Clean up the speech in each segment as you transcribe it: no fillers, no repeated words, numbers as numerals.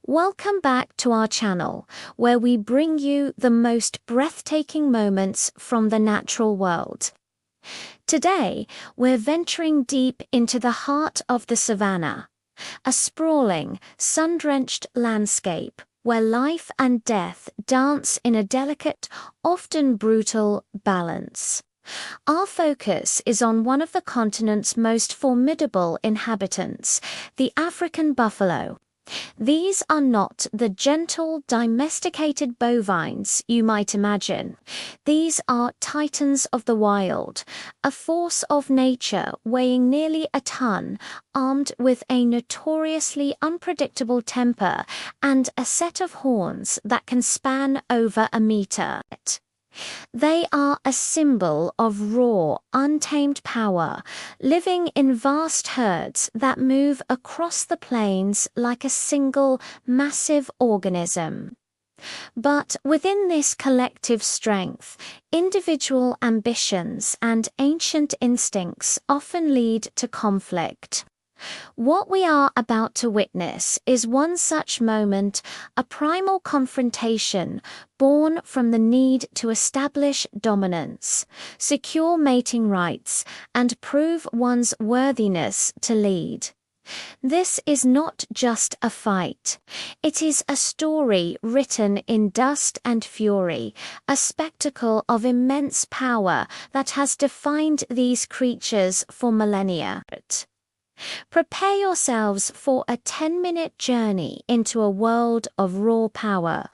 Welcome back to our channel, where we bring you the most breathtaking moments from the natural world. Today, we're venturing deep into the heart of the savannah, a sprawling, sun-drenched landscape where life and death dance in a delicate, often brutal balance. Our focus is on one of the continent's most formidable inhabitants, the African buffalo. These are not the gentle, domesticated bovines you might imagine. These are titans of the wild, a force of nature weighing nearly a ton, armed with a notoriously unpredictable temper and a set of horns that can span over a meter. They are a symbol of raw, untamed power, living in vast herds that move across the plains like a single, massive organism. But within this collective strength, individual ambitions and ancient instincts often lead to conflict. What we are about to witness is one such moment, a primal confrontation born from the need to establish dominance, secure mating rights, and prove one's worthiness to lead. This is not just a fight. It is a story written in dust and fury, a spectacle of immense power that has defined these creatures for millennia. Prepare yourselves for a 10-minute journey into a world of raw power,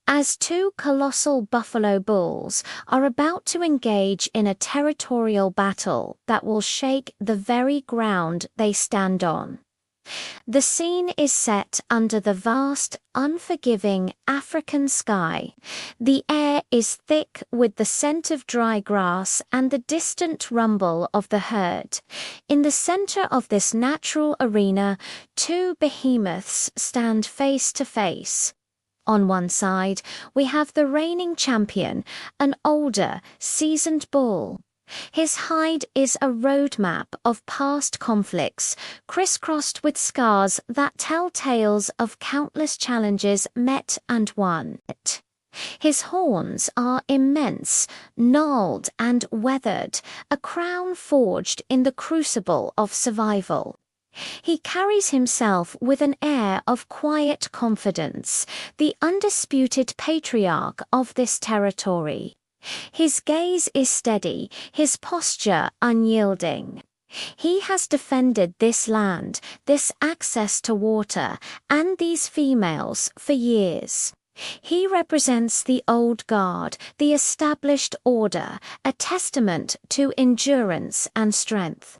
as two colossal buffalo bulls are about to engage in a territorial battle that will shake the very ground they stand on. The scene is set under the vast, unforgiving African sky. The air is thick with the scent of dry grass and the distant rumble of the herd. In the center of this natural arena, two behemoths stand face to face. On one side, we have the reigning champion, an older, seasoned bull. His hide is a roadmap of past conflicts, crisscrossed with scars that tell tales of countless challenges met and won. His horns are immense, gnarled and weathered, a crown forged in the crucible of survival. He carries himself with an air of quiet confidence, the undisputed patriarch of this territory. His gaze is steady, his posture unyielding. He has defended this land, this access to water, and these females for years. He represents the old guard, the established order, a testament to endurance and strength.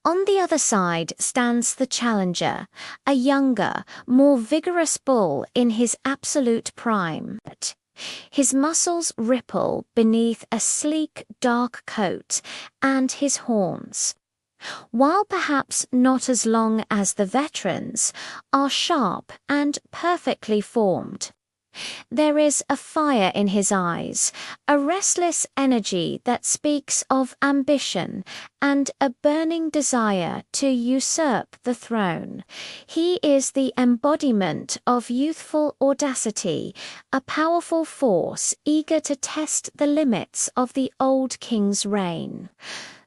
On the other side stands the challenger, a younger, more vigorous bull in his absolute prime. His muscles ripple beneath a sleek, dark coat, and his horns, while perhaps not as long as the veterans, are sharp and perfectly formed. There is a fire in his eyes, a restless energy that speaks of ambition and a burning desire to usurp the throne. He is the embodiment of youthful audacity, a powerful force eager to test the limits of the old king's reign.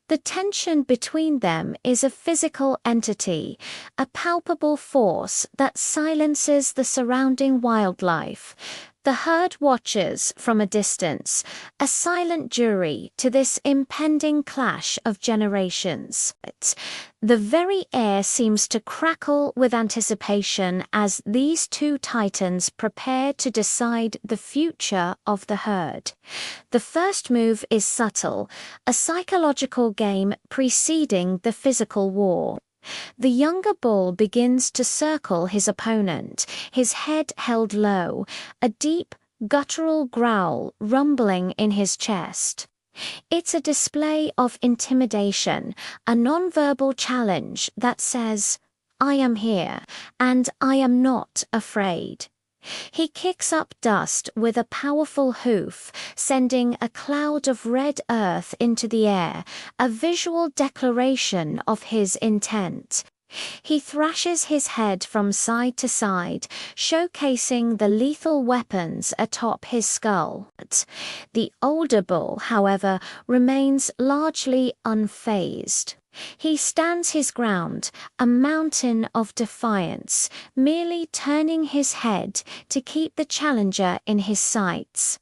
The tension between them is a physical entity, a palpable force that silences the surrounding wildlife. The herd watches from a distance, a silent jury to this impending clash of generations. The very air seems to crackle with anticipation as these two titans prepare to decide the future of the herd. The first move is subtle, a psychological game preceding the physical war. The younger bull begins to circle his opponent, his head held low, a deep, guttural growl rumbling in his chest. It's a display of intimidation, a nonverbal challenge that says, "I am here, and I am not afraid." He kicks up dust with a powerful hoof, sending a cloud of red earth into the air, a visual declaration of his intent. He thrashes his head from side to side, showcasing the lethal weapons atop his skull. The older bull, however, remains largely unfazed. He stands his ground, a mountain of defiance, merely turning his head to keep the challenger in his sights.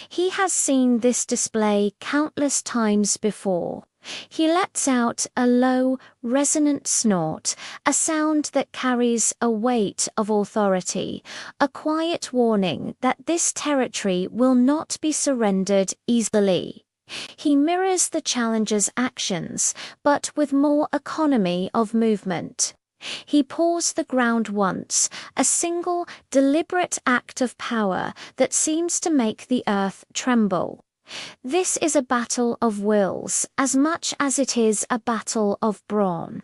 He has seen this display countless times before. He lets out a low, resonant snort, a sound that carries a weight of authority, a quiet warning that this territory will not be surrendered easily. He mirrors the challenger's actions, but with more economy of movement. He paws the ground once, a single, deliberate act of power that seems to make the earth tremble. This is a battle of wills as much as it is a battle of brawn.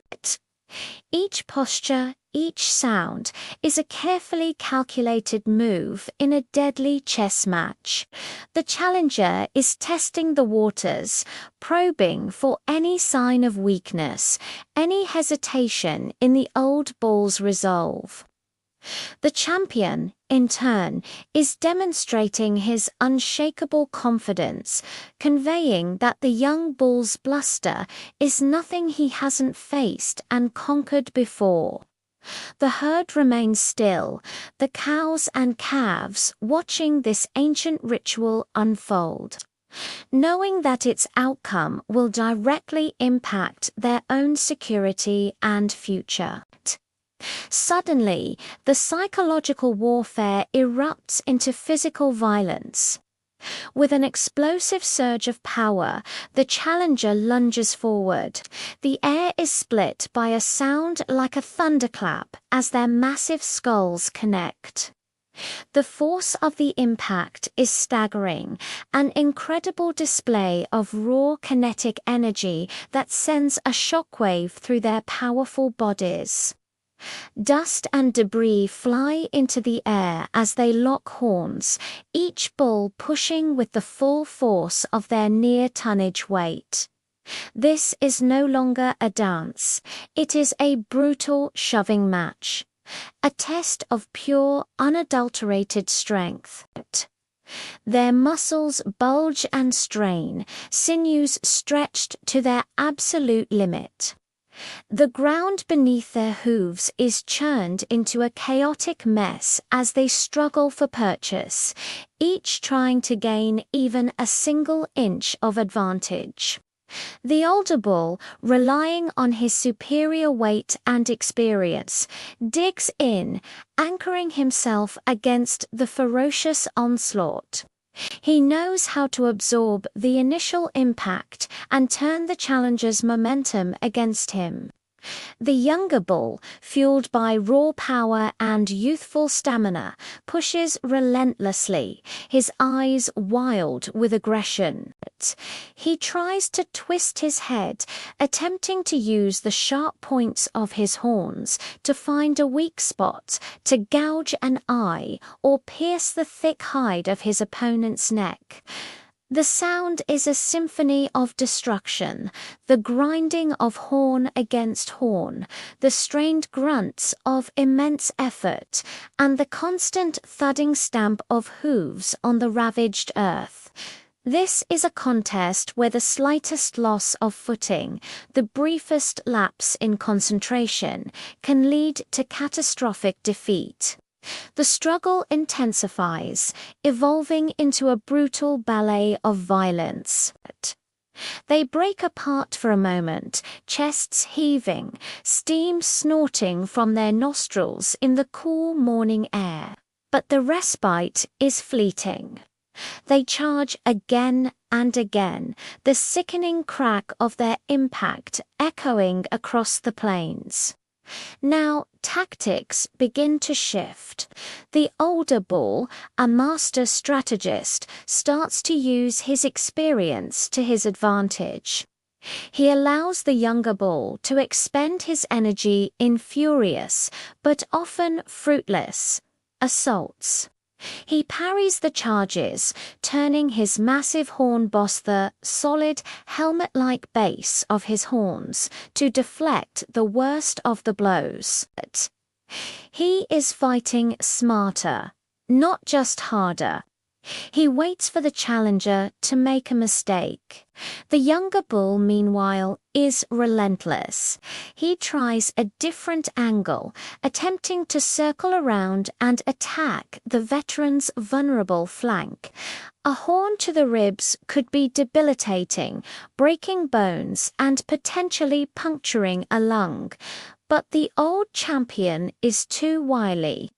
Each posture, each sound, is a carefully calculated move in a deadly chess match. The challenger is testing the waters, probing for any sign of weakness, any hesitation in the old bull's resolve. The champion, in turn, is demonstrating his unshakable confidence, conveying that the young bull's bluster is nothing he hasn't faced and conquered before. The herd remains still, the cows and calves watching this ancient ritual unfold, knowing that its outcome will directly impact their own security and future. Suddenly, the psychological warfare erupts into physical violence. With an explosive surge of power, the challenger lunges forward. The air is split by a sound like a thunderclap as their massive skulls connect. The force of the impact is staggering, an incredible display of raw kinetic energy that sends a shockwave through their powerful bodies. Dust and debris fly into the air as they lock horns, each bull pushing with the full force of their near-tonnage weight. This is no longer a dance, it is a brutal shoving match, a test of pure, unadulterated strength. Their muscles bulge and strain, sinews stretched to their absolute limit. The ground beneath their hooves is churned into a chaotic mess as they struggle for purchase, each trying to gain even a single inch of advantage. The older bull, relying on his superior weight and experience, digs in, anchoring himself against the ferocious onslaught. He knows how to absorb the initial impact and turn the challenger's momentum against him. The younger bull, fueled by raw power and youthful stamina, pushes relentlessly, his eyes wild with aggression. He tries to twist his head, attempting to use the sharp points of his horns to find a weak spot, to gouge an eye, or pierce the thick hide of his opponent's neck. The sound is a symphony of destruction, the grinding of horn against horn, the strained grunts of immense effort, and the constant thudding stamp of hooves on the ravaged earth. This is a contest where the slightest loss of footing, the briefest lapse in concentration, can lead to catastrophic defeat. The struggle intensifies, evolving into a brutal ballet of violence. They break apart for a moment, chests heaving, steam snorting from their nostrils in the cool morning air. But the respite is fleeting. They charge again and again, the sickening crack of their impact echoing across the plains. Now, tactics begin to shift. The older bull, a master strategist, starts to use his experience to his advantage. He allows the younger bull to expend his energy in furious, but often fruitless, assaults. He parries the charges, turning his massive horn boss the solid, helmet-like base of his horns to deflect the worst of the blows. He is fighting smarter, not just harder. He waits for the challenger to make a mistake. The younger bull, meanwhile, is relentless. He tries a different angle, attempting to circle around and attack the veteran's vulnerable flank. A horn to the ribs could be debilitating, breaking bones and potentially puncturing a lung. But the old champion is too wily.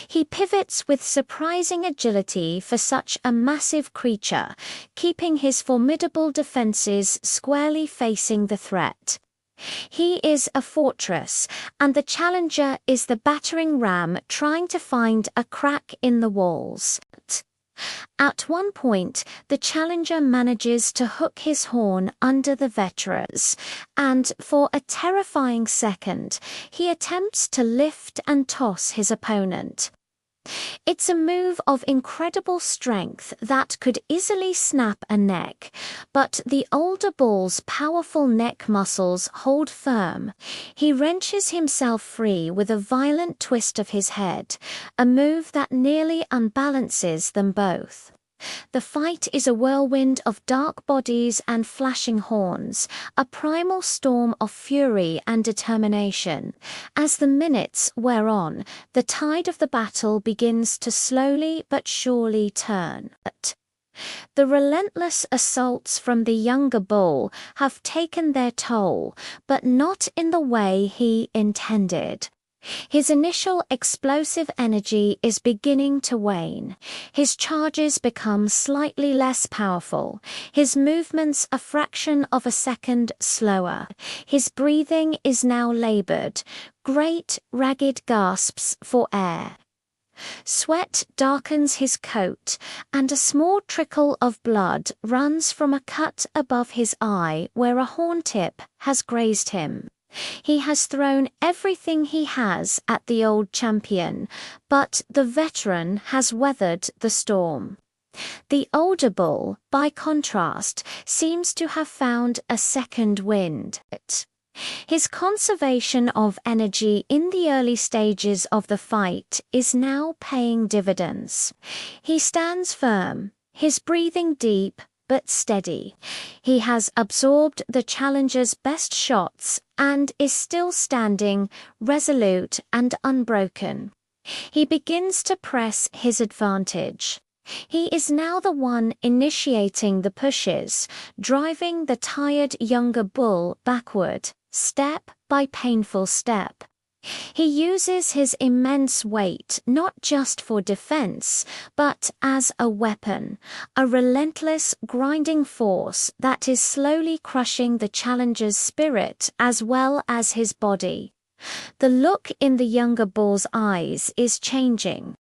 He pivots with surprising agility for such a massive creature, keeping his formidable defenses squarely facing the threat. He is a fortress, and the challenger is the battering ram trying to find a crack in the walls. At one point, the challenger manages to hook his horn under the veteran's, and for a terrifying second, he attempts to lift and toss his opponent. It's a move of incredible strength that could easily snap a neck, but the older bull's powerful neck muscles hold firm. He wrenches himself free with a violent twist of his head, a move that nearly unbalances them both. The fight is a whirlwind of dark bodies and flashing horns, a primal storm of fury and determination. As the minutes wear on, the tide of the battle begins to slowly but surely turn. The relentless assaults from the younger bull have taken their toll, but not in the way he intended. His initial explosive energy is beginning to wane. His charges become slightly less powerful, his movements a fraction of a second slower. His breathing is now labored, great, ragged gasps for air. Sweat darkens his coat, and a small trickle of blood runs from a cut above his eye where a horn tip has grazed him. He has thrown everything he has at the old champion, but the veteran has weathered the storm. The older bull, by contrast, seems to have found a second wind. His conservation of energy in the early stages of the fight is now paying dividends. He stands firm, his breathing deep but steady. He has absorbed the challenger's best shots and is still standing, resolute and unbroken. He begins to press his advantage. He is now the one initiating the pushes, driving the tired younger bull backward, step by painful step. He uses his immense weight not just for defense, but as a weapon, a relentless, grinding force that is slowly crushing the challenger's spirit as well as his body. The look in the younger bull's eyes is changing.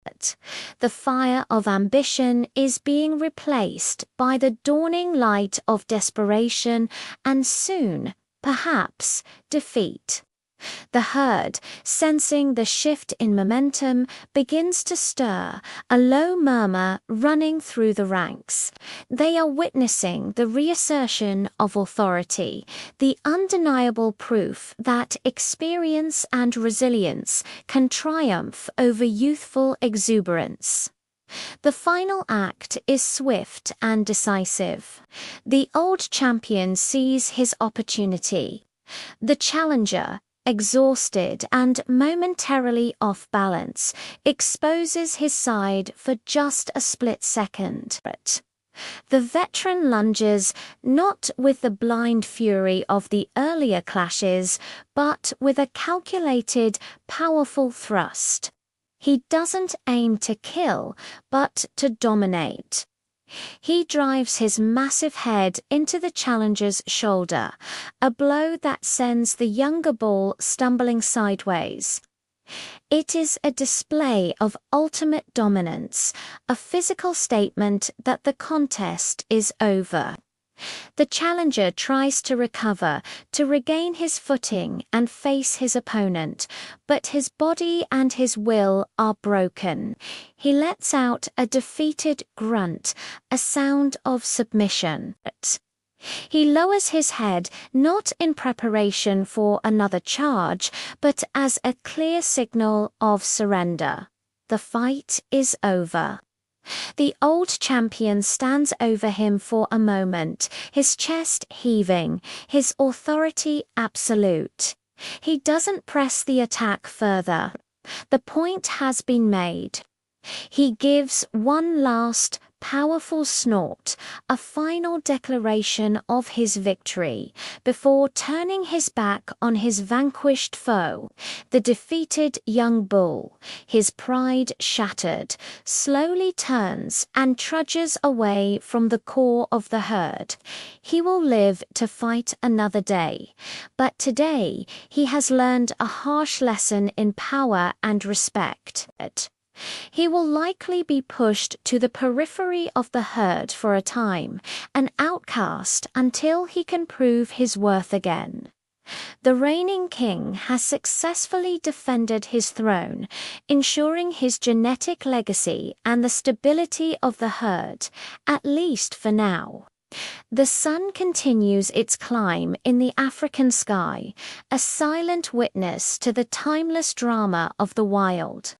The fire of ambition is being replaced by the dawning light of desperation and soon, perhaps, defeat. The herd, sensing the shift in momentum, begins to stir, a low murmur running through the ranks. They are witnessing the reassertion of authority, the undeniable proof that experience and resilience can triumph over youthful exuberance. The final act is swift and decisive. The old champion sees his opportunity. The challenger, exhausted and momentarily off balance, exposes his side for just a split second. The veteran lunges, not with the blind fury of the earlier clashes, but with a calculated, powerful thrust. He doesn't aim to kill, but to dominate. He drives his massive head into the challenger's shoulder, a blow that sends the younger bull stumbling sideways. It is a display of ultimate dominance, a physical statement that the contest is over. The challenger tries to recover, to regain his footing and face his opponent, but his body and his will are broken. He lets out a defeated grunt, a sound of submission. He lowers his head not in preparation for another charge, but as a clear signal of surrender. The fight is over. The old champion stands over him for a moment, his chest heaving, his authority absolute. He doesn't press the attack further. The point has been made. He gives one last, powerful snort, a final declaration of his victory, before turning his back on his vanquished foe. The defeated young bull, his pride shattered, slowly turns and trudges away from the core of the herd. He will live to fight another day, but today he has learned a harsh lesson in power and respect. He will likely be pushed to the periphery of the herd for a time, an outcast until he can prove his worth again. The reigning king has successfully defended his throne, ensuring his genetic legacy and the stability of the herd, at least for now. The sun continues its climb in the African sky, a silent witness to the timeless drama of the wild.